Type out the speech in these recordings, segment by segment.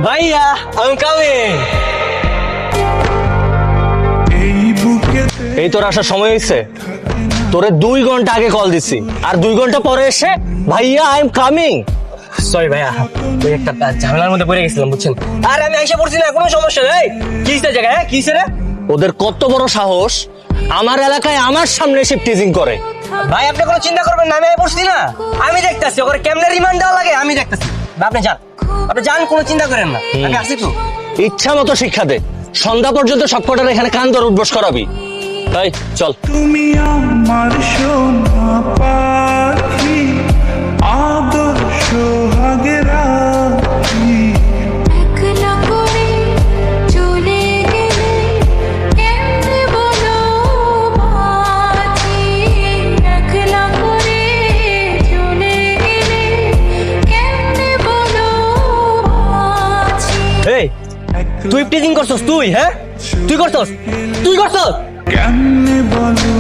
ভাইয়া আমি কামিং। এই তোর আসার সময় হয়েছে? তোরে 2 ঘন্টা আগে কল দিছি আর 2 ঘন্টা পরে এসে ভাইয়া আই এম কামিং। সরি ভাইয়া, ওই একটা ঝামেলার মধ্যে পড়ে গেছিলাম বুঝছেন। আর আমি এসে পড়ছি না, কোনো সমস্যা নেই। কিসের জায়গা? হ্যাঁ কিসের? ওদের কত বড় সাহস আমার এলাকায় আমার সামনে এসে টিজিং করে। ভাই আপনি কোনো চিন্তা করবেন না, আমি পড়ছি না, আমি দেখতেছি ওরে কেমনে রিমান্ড দেওয়া লাগে আমি দেখতেছি। আপনি যান, কোনো চিন্তা করেন না, আমি আসি তো। ইচ্ছা মতো শিক্ষা দে, সন্ধ্যা পর্যন্ত সবকটার এখানে কান ধরে উঠবস করাবি। তাই চল। তুমি আমার সোনা পাখি, আদর্শ হাগের রাখি। একলা করে চলে গেলে কেমনে বলো বাঁচি, একলা করে চলে গেলে কেমনে বলো বাঁচি। এই তুই টিজিং করছস? তুই হ্যাঁ তুই করছস? কেমনে বলো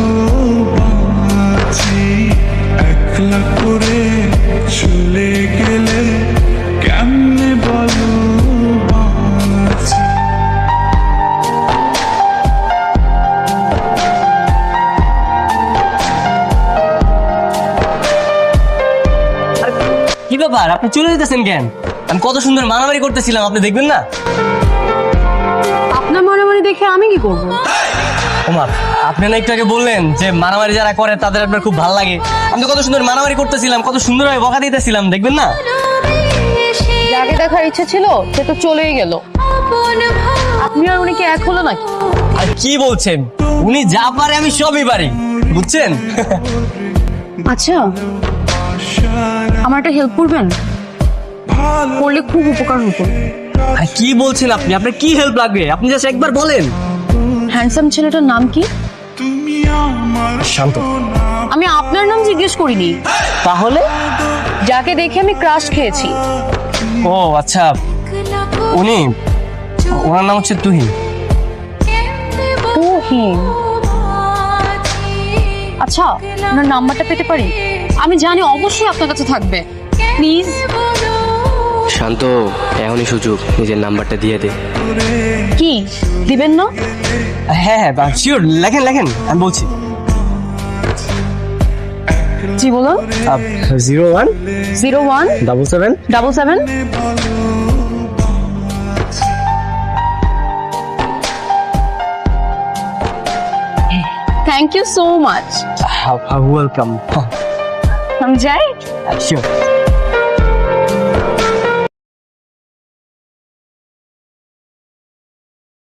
বাঁচি, একলা করে চলে গেলে কেমনে বলো বাঁচি। কি ব্যাপার, আপনি চলে যেতেছেন কেন? আমি কত সুন্দর মারামারি করতেছিলাম, আপনি দেখবেন না? আপনার মারামারি দেখে আমি কি করব? ওমা, আপনি না একটু আগে বললেন যে মারামারি যারা করে তাদের আপনার খুব ভালো লাগে। আমি তো কত সুন্দর মারামারি করতেছিলাম, কত সুন্দরভাবে বকা দিতেছিলাম, দেখবেন না? যাকে দেখার ইচ্ছে ছিল সে তো চলেই গেল। আপনি আর উনি কি এক হলো নাকি? আর কি বলছেন, উনি যা পারে আমি সবই পারি, বুঝছেন? আচ্ছা, আমার একটা হেল্প করবেন? করলে খুব উপকার হতো। আর কি বলছেন আপনি? আপনার কি হেল্প লাগবে? আপনি জাস্ট একবার বলেন। হ্যান্ডসাম ছেলেটার নাম কি? তুমি আমার শান্ত। আমি আপনার নাম জিজ্ঞেস করিনি। তাহলে? যাকে দেখে আমি ক্রাশ খেয়েছি। ও আচ্ছা, ওনার নাম হচ্ছে তুহিন। তুহিন? আচ্ছা, ওনার নাম্বারটা পেতে পারি? আমি জানি অবশ্যই আপনার কাছে থাকবে। প্লিজ। শান্ত, এখনই সুযোগ, নিজের নাম্বারটা দিয়ে দে। কি দিবেন না? হ্যাঁ হ্যাঁ শিওর, লেখেন আমি বলছি। জি বলুন। 01 01 77 77 thank you so much. Welcome. আমি যাই। শিওর।